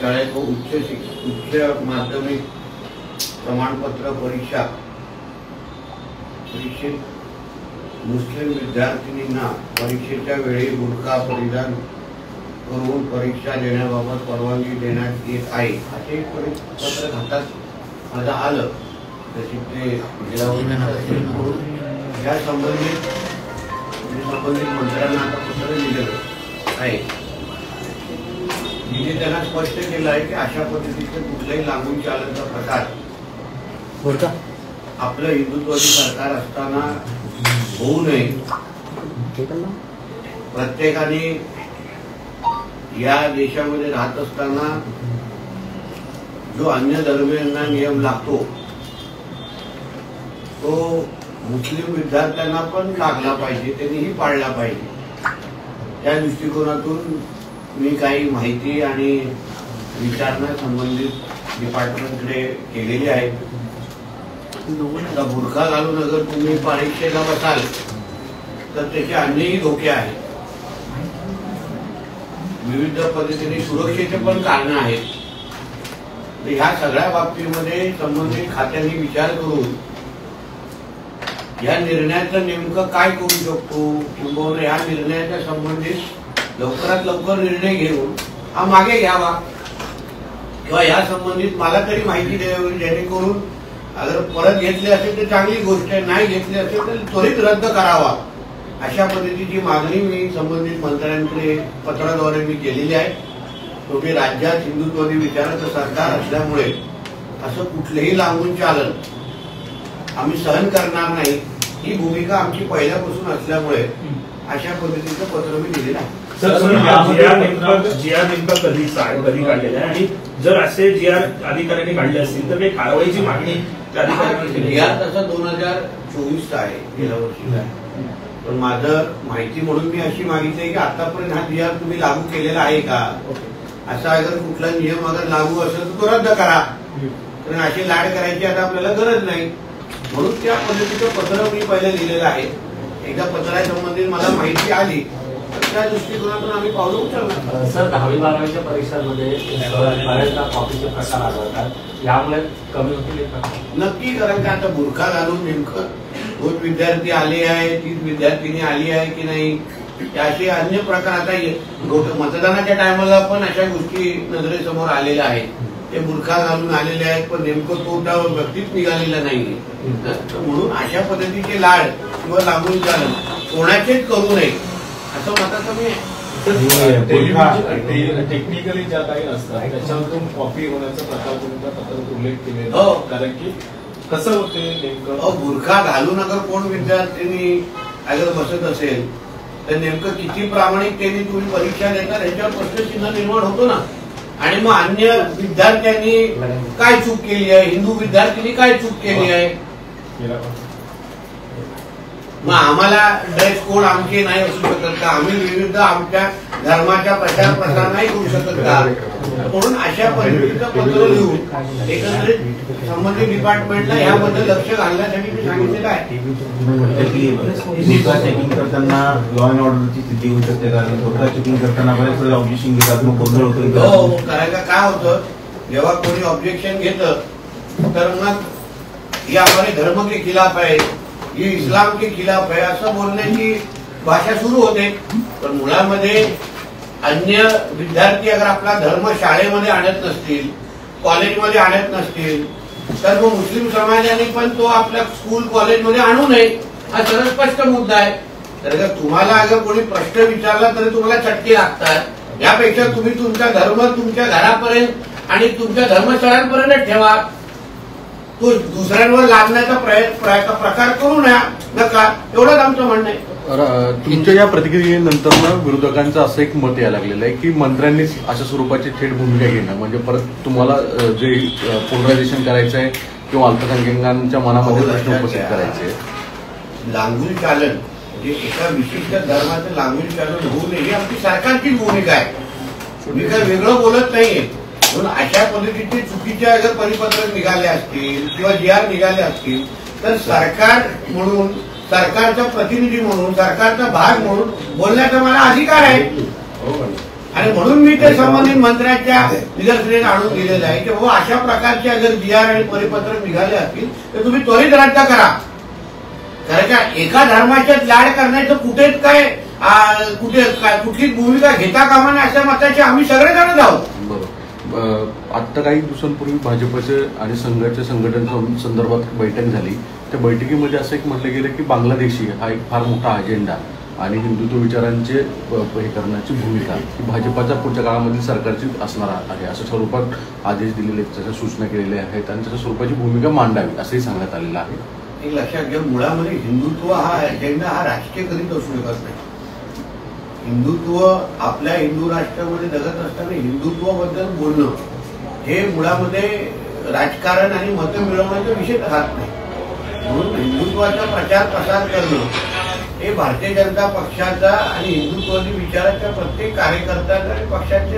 शाळेत उच्च माध्यमिक प्रमाणपत्र परीक्षेत मुस्लिम विद्यार्थिनींना परीक्षेच्या वेळी बुरखा परिधान करून परीक्षा देण्याबाबत परवानगी देण्यात येत आहे असे पत्र हातात माझं आलं. तशी ते या संबंधित मंत्र्यांना आता पत्र लिहिलेलं आहे. तिने त्यांना स्पष्ट केलं आहे की अशा पद्धतीचे कुठल्याही लागून चालण्याचा प्रकार आपलं हिंदुत्वादी सरकार असताना होऊ नये. प्रत्येकाने या देशामध्ये राहत असताना जो अन्य धर्मीयांना नियम लागतो तो मुस्लिम विद्यार्थ्यांना पण लागला पाहिजे, त्यांनीही पाळला पाहिजे. त्या दृष्टिकोनातून मी काही माहिती आणि विचारणा संबंधित डिपार्टमेंटकडे केलेली आहे. बुरखा घालून अगर तुम्ही परीक्षेला बसाल तर त्याचे अन्यही धोके आहेत. विविध पद्धतीने सुरक्षेचे पण कारण आहेत. ह्या सगळ्या बाबतीमध्ये संबंधित खात्यांनी विचार करून या निर्णयाचं नेमकं काय करू शकतो किंवा या निर्णयाच्या संबंधित लवकरात लवकर निर्णय घेऊन हा मागे घ्यावा किंवा या संबंधित मला तरी माहिती द्यावी, जेणेकरून अगर परत घेतले असेल तर चांगली गोष्ट आहे, नाही घेतली असेल तर त्वरित रद्द करावा. अशा पद्धतीची मागणी मी संबंधित मंत्र्यांकडे पत्राद्वारे मी केलेली आहे. तुम्ही राज्यात हिंदुत्ववादी विचाराचं सरकार असल्यामुळे असं कुठलेही लागून चालन आम्ही सहन करणार नाही, ही भूमिका आमची पहिल्यापासून असल्यामुळे अशा पद्धतीचं पत्र मी दिलेलं आहे. जीआर नेमका कधी काढलेला आहे आणि जर असे जीआर अधिकाऱ्यांनी काढले असतील तर काही कारवाईची मागणी जीआर तसा 2024 आहे, गेल्या वर्षीचा आहे. पण माझं माहिती म्हणून मी अशी मागितली की आतापर्यंत हा जीआर तुम्ही लागू केलेला आहे का, असा अगर कुठला नियम अगर लागू असेल तर तो रद्द करा. कारण अशी लाड करायची आता आपल्याला गरज नाही. म्हणून त्या पद्धतीचं पत्र मी पहिलं लिहिलेलं आहे. एकदा पत्रासंबंधित मला माहिती आली तर त्या दृष्टिकोनातून आम्ही पावलं उचलणार. सर 10वी-12वीच्या परीक्षांमध्ये बऱ्याचदा कॉपीचे प्रकार आढळतात, यामुळे कमी होतील नक्की. कारण का आता बुरखा घालून नेमकं तोच विद्यार्थी आले आहे, तीच विद्यार्थिनी आली आहे की नाही, असे अन्य प्रकार आता मतदानाच्या टायमाला पण अशा गोष्टी नजरेसमोर आलेल्या आहेत. ते बुरखा घालून आलेले आहेत पण नेमकं तो त्या व्यक्तीच निघालेला नाहीये. म्हणून अशा पद्धतीचे लाड किंवा लागून चालन कोणाचेच करू नये असं मताचं मी टेक्निकली ज्या काही असतात त्याच्यातून कॉपी होण्याचा प्रकार तुमच्या पत्रात उल्लेख केलेला. कारण की कसं होते नेमकं बुरखा घालून अगर कोण विद्यार्थ्यांनी अगर बसत असेल तर नेमकं किती प्रामाणिकतेने तुम्ही परीक्षा देता याच्यावर प्रश्नचिन्ह निर्माण होतो ना. आणि मग अन्य विद्यार्थ्यांनी काय चूक केली आहे, हिंदू विद्यार्थ्यांनी काय चूक केली आहे, मग आम्हाला ड्रेस कोड आमचे नाही असू शकत का, आम्ही विविध आमच्या धर्माच्या प्रचार प्रसार नाही करू शकत का. म्हणून अशा पद्धतीचं पत्र लिहून एकंदरीत संबंधित डिपार्टमेंटला याबद्दल लक्ष घालण्यासाठी मी सांगितलेलं आहे. चेकिंग करताना लॉ अँड ऑर्डरची स्थिती होऊ शकते, कारण स्वतः चेकिंग करताना बरेच ऑब्जेक्शन घेतात, मग गोंधळ होतो. कारण का काय होतं, जेव्हा कोणी ऑब्जेक्शन घेतं तर मग ये हमारे धर्म के खिलाफ है, ये इस्लाम के खिलाफ है असं बोलण्याची भाषा सुरू होते. पण मुलांमध्ये अन्य विद्यार्थी अगर आपला धर्म शाळेमध्ये आणत नसतील, कॉलेजमध्ये आणत नसतील तर मग मुस्लिम समाजाने पण तो आपल्या स्कूल कॉलेजमध्ये आणू नये हा सरळ स्पष्ट मुद्दा आहे. तर तुम्हाला अगर कोणी प्रश्न विचारला तरी तुम्हाला चटके लागतात. यापेक्षा तुम्ही तुमचा धर्म तुमच्या घरापर्यंत आणि तुमच्या धर्मस्थळांपर्यंत ठेवा. तो दुसऱ्यांवर लादण्याचा प्रकार करू नका, एवढंच आमचं म्हणणं आहे. तुमच्या या प्रतिक्रियेनंतर विरोधकांचं असं एक मत यायला लागलेलं आहे की मंत्र्यांनीच अशा स्वरूपाची थेट भूमिका घेणं म्हणजे परत तुम्हाला जे पोलरायझेशन करायचं आहे किंवा अल्पसंख्याकांच्या मनामध्ये प्रश्न उपस्थित करायचे. लांगुल चालन म्हणजे एका विशिष्ट धर्माचं लांगुल चालन होऊ नये ही आमची सरकारचीच भूमिका आहे. मी काही वेगळं बोलत नाहीये. म्हणून अशा पद्धतीचे चुकीचे अगर परिपत्रक निघाले असतील किंवा जीआर निघाले असतील तर सरकार म्हणून, सरकारचा प्रतिनिधी म्हणून, सरकारचा भाग म्हणून बोलण्याचा मला अधिकार आहे. आणि म्हणून मी ते संबंधित मंत्र्यांच्या निदर्शनास आणून दिलेलं आहे की बाबा अशा प्रकारचे अगर GR आणि परिपत्र निघाले असतील तर तुम्ही त्वरित रद्द करा. कारण का एका धर्माच्या लाड करण्याचं कुठेच काय कुठलीच भूमिका घेता कामा नये अशा मताचे आम्ही सगळेजणच आहोत. बरोबर. आता काही दिवसांपूर्वी भाजपचे आणि संघाच्या संघटनेच्या संदर्भात बैठक झाली. त्या बैठकीमध्ये असं एक म्हटलं गेलं की बांगलादेशी हा एक फार मोठा अजेंडा आणि हिंदुत्व विचारांचे हे करण्याची भूमिका ही भाजपाच्या पुढच्या काळामध्ये सरकारची असणार आहे असं स्वरूपात आदेश दिलेले त्याच्या सूचना केलेल्या आहेत आणि त्याच्या स्वरूपाची भूमिका मांडावी असंही सांगण्यात आलेलं आहे. एक लक्षात घ्या, मुळामध्ये हिंदुत्व हा अजेंडा हा राजकीय कधीच असू शकत नाही. हिंदुत्व आपल्या हिंदू राष्ट्रामध्ये जगत असताना हिंदुत्वाबद्दल बोलणं हे मुळामध्ये राजकारण आणि मतं मिळवण्याचा विषय राहत नाही. म्हणून हिंदुत्वाचा प्रचार प्रसार करणं हे भारतीय जनता पक्षाचा आणि हिंदुत्वादी विचाराच्या प्रत्येक कार्यकर्त्याचा आणि पक्षाचे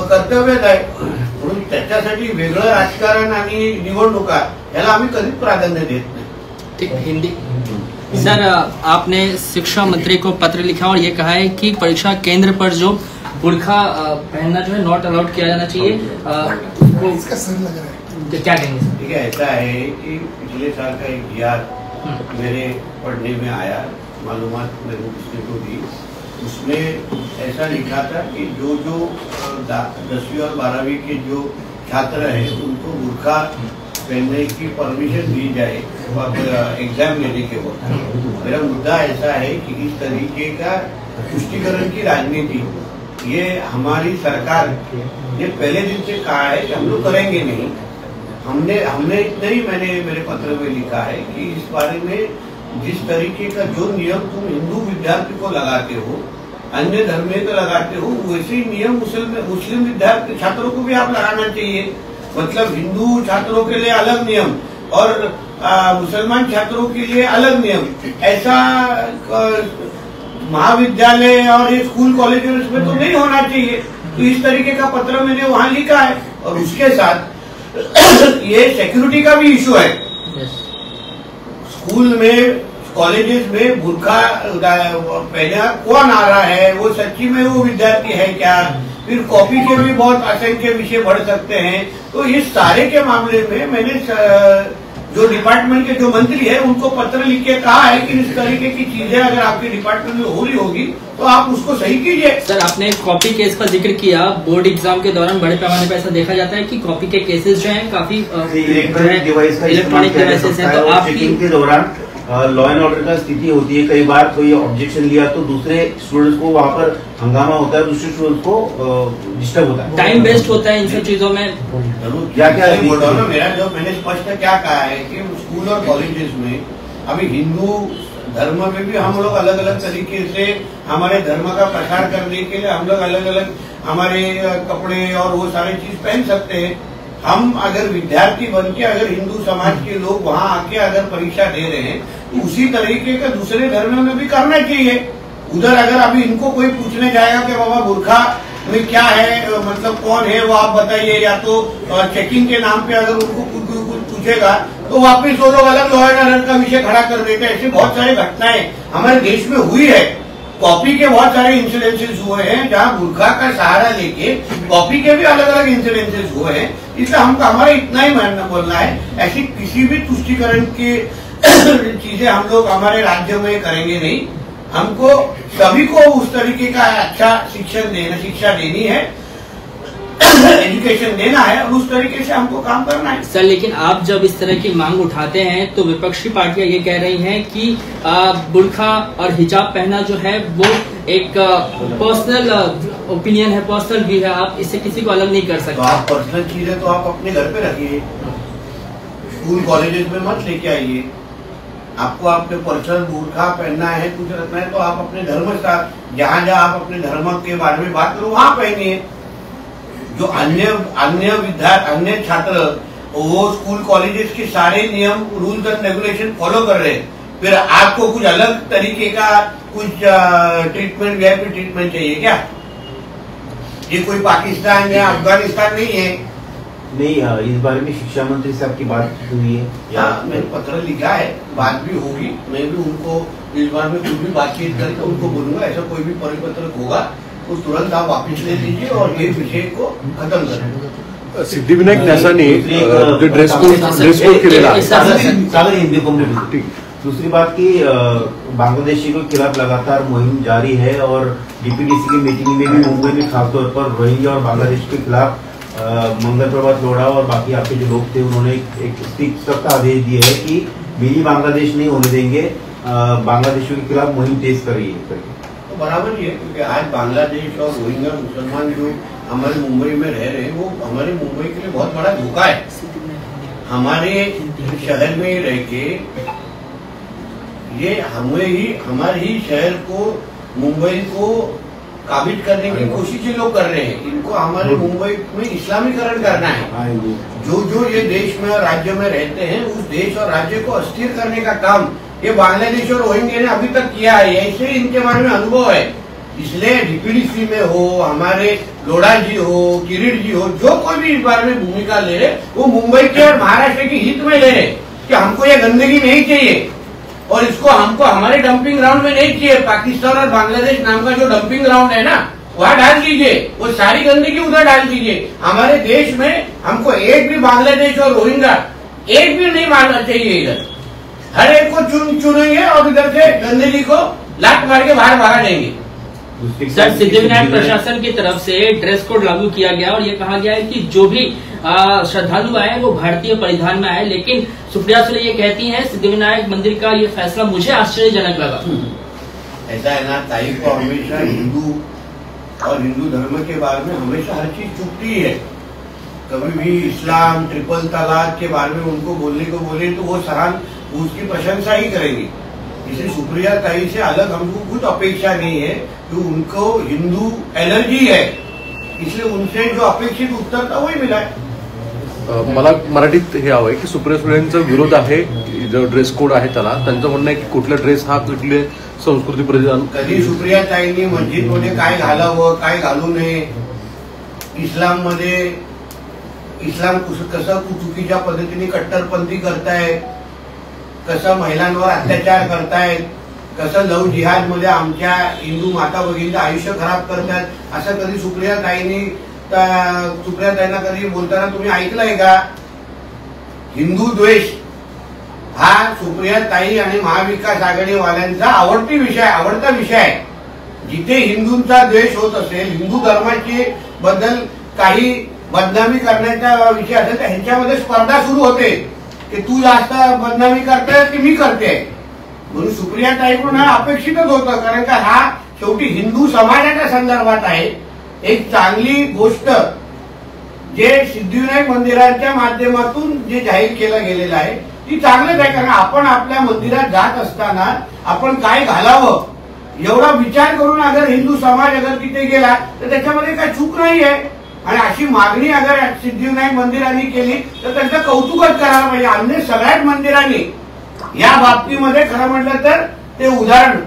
कर्तव्यच आहे. म्हणून त्याच्यासाठी वेगळं राजकारण आणि निवडणुका याला आम्ही कधीच प्राधान्य देत नाही. ठीक, हिंदी. सर, आपने शिक्षा मंत्री को पत्र लिखा और ये कहा है कि परीक्षा केंद्र पर जो बुर्खा पहनना जो है नॉट अलाउड किया जाना चाहिए. क्या कहेंगे सर? ठीक है, ऐसा है कि पिछले साल का एक GR मेरे पढ़ने में आया, मालूमात मेरे को किसने को दी. उसमें ऐसा लिखा था कि जो 10वीं और 12वीं के जो छात्र हैं उनको बुर्खा पहनने की परमिशन दी जाए एग्जाम लेने के वक्त. मेरा मुद्दा ऐसा है कि इस तरीके का तुष्टीकरण की राजनीति ये हमारी सरकार ने पहले दिन से कहा है कि हम लोग करेंगे नहीं. हमने इतना ही मैंने मेरे पत्र में लिखा है कि इस बारे में जिस तरीके का जो नियम तुम हिंदू विद्यार्थी को लगाते हो, अन्य धर्म को लगाते हो, वैसे ही नियम मुस्लिम विद्यार्थी छात्रों को भी आप लगाना चाहिए. मतलब हिंदू छात्रों के लिए अलग नियम और मुसलमान छात्रों के लिए अलग नियम. ऐसा महाविद्यालय और ये स्कूल कॉलेज में तो नहीं होना चाहिए. तो इस तरीके का पत्र मैंने वहां लिखा है. और उसके साथ ये सिक्योरिटी का भी इशू है. स्कूल में कॉलेजेस में बुर्खा पहना कौन आ रहा है, वो सच्ची में वो विद्यार्थी है क्या, फिर कॉपी के भी बहुत असंख्य विषय बढ़ सकते हैं. तो इस सारे के मामले में मैंने जो डिपार्टमेंट के जो मंत्री है उनको पत्र लिख के कहा है कि इस तरीके की चीजें अगर आपके डिपार्टमेंट में हो रही होगी तो आप उसको सही कीजिए. सर, आपने कॉपी केस का जिक्र किया. बोर्ड एग्जाम के दौरान बड़े पैमाने पर ऐसा देखा जाता है कि कॉपी के केसेस जो हैं काफी इलेक्ट्रॉनिक डिवाइस का इलेक्ट्रॉनिक डिवाइसेस हैं. तो आप चेकिंग के दौरान लॉ एंड ऑर्डर का स्थिति होती है. कई बार कोई ऑब्जेक्शन लिया तो दूसरे स्टूडेंट्स को वहाँ पर हंगामा होता है, दूसरे स्टूडेंट्स को डिस्टर्ब होता है, टाइम वेस्ट होता है इन सब चीजों में. क्या बोल रहा हूँ ना, मेरा जो मैंने स्पष्ट क्या कहा है कि स्कूल और कॉलेजेस में अभी हिंदू धर्म में भी हम लोग अलग अलग तरीके से हमारे धर्म का प्रचार करने के लिए हम लोग अलग अलग हमारे कपड़े और वो सारी चीज पहन सकते हैं. हम अगर विद्यार्थी बन के अगर हिंदू समाज के लोग वहां आके अगर परीक्षा दे रहे हैं तो उसी तरीके का दूसरे धर्म में भी करना चाहिए. उधर अगर अभी इनको कोई पूछने जाएगा कि बाबा बुर्खा में क्या है, मतलब कौन है वो आप बताइए, या तो चेकिंग के नाम पे अगर उनको कुछ पूछेगा तो वापिस वो लोग अलग लॉ एंड ऑर्डर का विषय खड़ा कर देते हैं. ऐसी बहुत सारी घटनाएं हमारे देश में हुई है. कॉपी के बहुत सारे इंसिडेंसेस हुए हैं जहां बुर्खा का सहारा लेके कॉपी के भी अलग अलग इंसिडेंसेस हुए हैं. इसलिए हमारा इतना ही मानना बोलना है, ऐसी किसी भी तुष्टीकरण की चीजें हम लोग हमारे राज्य में करेंगे नहीं. हमको सभी को उस तरीके का अच्छा शिक्षा देनी है, एजुकेशन देना है और उस तरीके से हमको काम करना है. सर, लेकिन आप जब इस तरह की मांग उठाते हैं तो विपक्षी पार्टियां ये कह रही हैं कि बुर्खा और हिजाब पहनना जो है वो एक पर्सनल ओपिनियन है, पर्सनल व्यू है, आप इससे किसी को अलग नहीं कर सकते. तो आप पर्सनल चीजें तो आप अपने घर पे रखिए, स्कूल कॉलेजेस में मत लेके आइए. आपको आपके पर्सनल बुर्खा पहनना है, कुछ रखना है तो आप अपने धर्म का जहां आप अपने धर्म के बारे में बात करो वहां पहनिए. जो अन्य छात्र वो स्कूल कॉलेजेस के सारे नियम रूल्स एंड रेगुलेशन फॉलो कर रहे हैं, फिर आपको कुछ अलग तरीके का कुछ ट्रीटमेंट वीआईपी ट्रीटमेंट चाहिए क्या? ये कोई पाकिस्तान या अफगानिस्तान नहीं है. नहीं, इस बारे में शिक्षा मंत्री से आपकी बात हुई है? मैंने पत्र लिखा है, बात भी होगी. मैं भी उनको इस बारे में कुछ भी बातचीत करके उनको बोलूंगा ऐसा कोई भी परिपत्र होगा वो तुरंत आप वापस ले लीजिए और ये विषय को खत्म करें। सिद्धिविनायक न्यासाने जो ड्रेस कोड केलेला आहे सागर हिंदी को ठीक। दूसरी बात की बांग्लादेशी के खिलाफ लगातार मुहिम जारी है और डीपीडीसी की मीटिंग में भी मुंबई में खासतौर पर रोहिंग्या और बांग्लादेश के खिलाफ मंगल प्रभात लोढ़ा और बाकी आपके जो लोग थे उन्होंने एक सख्त आदेश दिए है कि मिनी बांग्लादेश नहीं होने देंगे, बांग्लादेशियों के खिलाफ मुहिम तेज करिए। तो बराबर ही है, क्योंकि आज बांग्लादेश और रोहिंग्या मुसलमान जो हमारे मुंबई में रह रहे हैं वो हमारे मुंबई के लिए बहुत बड़ा धोखा है। हमारे शहर में रह के ये हमारे ही शहर को, मुंबई को काबिज करने की कोशिश लोग कर रहे हैं। इनको हमारे मुंबई में इस्लामीकरण करना है। जो ये देश में और राज्य में रहते हैं उस देश और राज्य को अस्थिर करने का काम ये बांग्लादेश और रोहिंग्या ने अभी तक किया है। ऐसे इनके बारे में अनुभव है। इसलिए डीपीडीसी में हो, हमारे लोढ़ा जी हो, किरीट जी हो, जो कोई भी इस बारे में भूमिका ले रहे वो मुंबई के और महाराष्ट्र के हित में ले रहे कि हमको ये गंदगी नहीं चाहिए और इसको हमको हमारे डंपिंग ग्राउंड में नहीं चाहिए। पाकिस्तान और बांग्लादेश नाम का जो डंपिंग ग्राउंड है ना वहाँ डाल दीजिए, वो सारी गंदगी उधर डाल दीजिए। हमारे देश में हमको एक भी बांग्लादेश और रोहिंग्या एक भी नहीं मानना चाहिए। इधर हर एक को चुनेंगे और इधर से गंदगी को लात मार के बाहर भगा देंगे। सर, सिद्धिविनायक प्रशासन की तरफ से ड्रेस कोड लागू किया गया और ये कहा गया है कि जो भी श्रद्धालु आए वो भारतीय परिधान में आए, लेकिन सुप्रिया सुले ये कहती हैं सिद्धिविनायक मंदिर का ये फैसला मुझे आश्चर्यजनक लगा। ऐसा है ना, ताई को हमेशा हिंदू और हिंदू धर्म के बारे में हमेशा हर चीज चुपती है। कभी भी इस्लाम, ट्रिपल तलाक के बारे में उनको बोलने को बोले तो वो उसकी प्रशंसा ही करेंगी। इसलिए सुप्रिया ताई से अलग हमको कुछ अपेक्षा नहीं है कि उनको हिंदू एलर्जी है, इसलिए उनसे जो अपेक्षित उत्तर था वही मिला है। मला मराठीत हे हवंय की सुप्रिया सुळेंचा विरोध आहे, जो ड्रेस कोड आहे त्याला, त्यांचं म्हणणं आहे की कुठला ड्रेस हा कुठले संस्कृती परिधान। कधी सुप्रिया ताईंनी मस्जिदमध्ये काय घालावं काय घालू नये, इस्लाम कसं चुकीच्या पद्धतीने कट्टरपंथी करतायत, कसं महिलांवर अत्याचार करतायत, कसं लव जिहाद मध्ये आमच्या हिंदू माता भगिनींचं आयुष्य खराब करतात, असं कधी सुप्रिया ताईंना कधी बोलताना तुम्ही ऐकलंय का? हिंदू द्वेष हा सुप्रिया ताई आणि महाविकास आघाडीवाल्यांचा आवडता विषय आहे। जिथे हिंदूंचा द्वेष होत असेल, हिंदू धर्माची बद्दल काही बदनामी करण्याचा विषय असेल तर ह्यांच्यामध्ये स्पर्धा सुरू होते की तू जास्त बदनामी करते की मी करते। म्हणून सुप्रिया ताईकडून हा अपेक्षितच होतं, कारण का हा शेवटी हिंदू समाजाच्या संदर्भात आहे। एक चांगली गोष्ट जे सिद्धिविनायक मंदिराच्या माध्यमातून जे जाहीर केलं गेलेलं आहे ती चांगलंच आहे, कारण आपण आपल्या मंदिरात जात असताना आपण काय घालावं एवढा विचार करून अगर हिंदू समाज अगर तिथे गेला तर त्याच्यामध्ये काही चूक नाही आहे। आणि अशी मागणी अगर सिद्धिविनायक मंदिरांनी केली तर त्यांचं कौतुकच करायला पाहिजे। अन्य सगळ्याच मंदिरांनी या बाबतीमध्ये खरं म्हटलं तर ते उदाहरण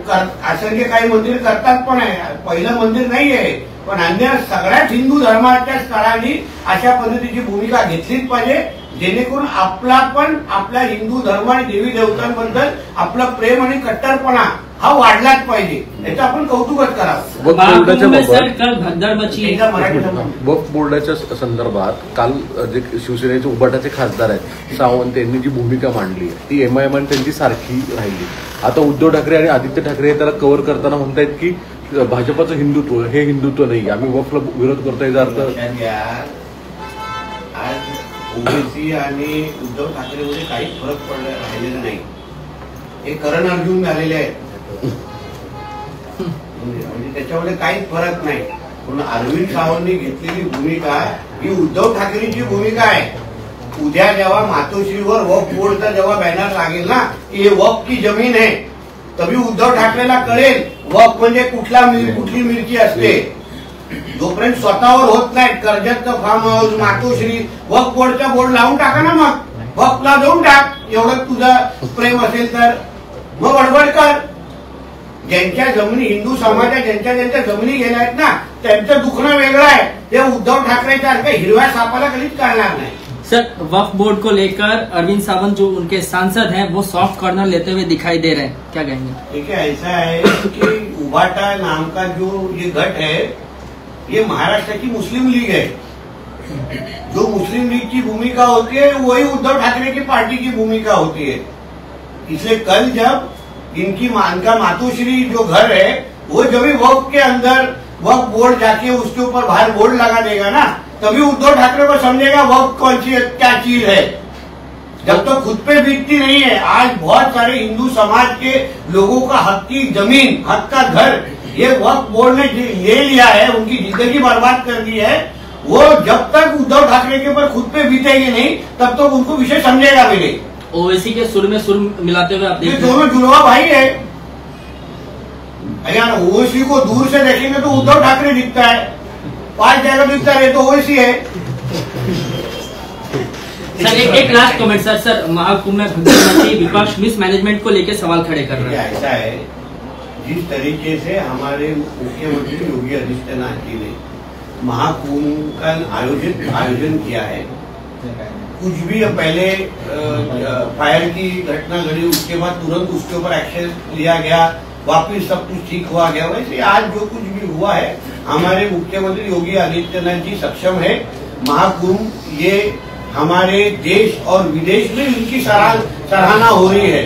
असंख्य काही मंदिर करतात पण आहे, पहिलं मंदिर नाही आहे, पण अन्य सगळ्याच हिंदू धर्माच्या स्थळांनी अशा पद्धतीची भूमिका घेतलीच पाहिजे, जेणेकरून आपला पण आपल्या हिंदू धर्म आणि देवी देवतांबद्दल आपलं प्रेम आणि कट्टरपणा हा वाढलाच पाहिजे, याचं आपण कौतुकच करावं। वक्फ बोर्डाच्या संदर्भात काल जे शिवसेनेचे उबाटाचे खासदार आहेत सावंत यांनी जी भूमिका मांडली ती एमआयएम आणि त्यांची सारखी राहिली। आता उद्धव ठाकरे आणि आदित्य ठाकरे त्याला कव्हर करताना म्हणतायत की भाजपाचं हिंदुत्व हे हिंदुत्व नाही, आम्ही वक्फला विरोध करतो। याचा अर्थ आज ओबीसी आणि उद्धव ठाकरेमध्ये काहीच फरक राहिलेला नाही, हे करण अर्जुन झालेले आहेत, म्हणजे त्याच्यामध्ये काहीच फरक नाही। पण अरविंद सावंतनी घेतलेली भूमिका ही उद्धव ठाकरेंची भूमिका आहे। उद्या जेव्हा मातोश्रीवर वक्फ बोर्डचा जेव्हा बॅनर लागेल ना की हे वक्फ की जमीन आहे, तभी उद्धव ठाकरेला कळेल वक्फ म्हणजे कुठली मिरची असते। जोपर्यंत स्वतःवर होत नाही, कर्जतचं फार्म हाऊस, मातोश्री, वक्फ बोर्डचा बोर्ड लावून टाका ना, मग वक्फला देऊन टाक, एवढं तुझं प्रेम असेल तर मग बडबड कर। ज्यांच्या जमिनी हिंदू समाजात ज्यांच्या जमिनी गेल्या आहेत ना त्यांचं दुखणं वेगळं आहे, ते उद्धव ठाकरेसारख्या हिरव्या सापाला कधीच कळणार नाही। सर, वक्फ बोर्ड को लेकर अरविंद सावंत जो उनके सांसद हैं वो सॉफ्ट कॉर्नर लेते हुए दिखाई दे रहे हैं, क्या कहेंगे? देखिए ऐसा है कि उबाटा नाम का जो ये गट है ये महाराष्ट्र की मुस्लिम लीग है। जो मुस्लिम लीग की भूमिका होती है वही उद्धव ठाकरे की पार्टी की भूमिका होती है। इसलिए कल जब इनकी इनका मातोश्री जो घर है वो जब भी वक्फ के अंदर वक्फ बोर्ड जाके उसके ऊपर बाहर बोर्ड लगा देगा ना, तभी उद्धव ठाकरे को समझेगा वक्फ कौन सी क्या चीज है। जब तो खुद पे बीतती नहीं है। आज बहुत सारे हिंदू समाज के लोगों का हक की जमीन, हक का घर ये वक्फ बोर्ड ने ले लिया है, उनकी जिंदगी बर्बाद कर दी है। वो जब तक उद्धव ठाकरे के ऊपर खुद पे बीतेगी नहीं तब तक उनको विषय समझेगा भी नहीं। ओवैसी के सुर में सुर मिलाते हुए आप ये देखते दोनों जुड़वा भाई है। यार ओवैसी को दूर से देखेंगे तो उद्धव ठाकरे दिखता है, 5 जगह दिखता है तो ओवैसी है। सर एक लास्ट कमेंट सर महाकुंभ में भगवती विपक्ष मिसमैनेजमेंट को लेकर सवाल खड़े कर रहे हैं। ऐसा है, जिस तरीके से हमारे मुख्यमंत्री योगी आदित्यनाथ जी ने महाकुंभ का आयोजन किया है, कुछ भी पहले फायर की घटना घटी उसके बाद तुरंत उसके ऊपर एक्शन लिया गया, वापिस सब कुछ ठीक हुआ गया। वैसे आज जो कुछ भी हुआ है हमारे मुख्यमंत्री योगी आदित्यनाथ जी सक्षम है। महाकुंभ ये हमारे देश और विदेश में इनकी सराहना हो रही है,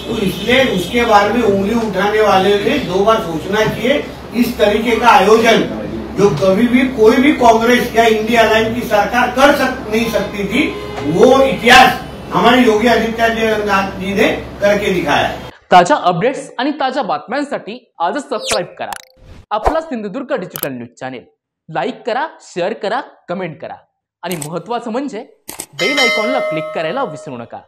तो इसलिए उसके बारे में उंगली उठाने वाले ने 2 बार सोचना चाहिए। इस तरीके का आयोजन जो कभी भी कोई भी कांग्रेस या इंडिया अलायंस की सरकार नहीं सकती थी, वो इतिहास हमारे योगी आदित्यनाथ जी ने करके दिखाया है। ताज्या अपडेट्स आणि ताज्या बातम्यांसाठी आजच सबस्क्राईब करा आपला Sindhudurg digital news channel. Like करा, शेअर करा, कमेंट करा आणि महत्त्वाचं म्हणजे बेल आयकॉनला क्लिक करायला विसरू नका।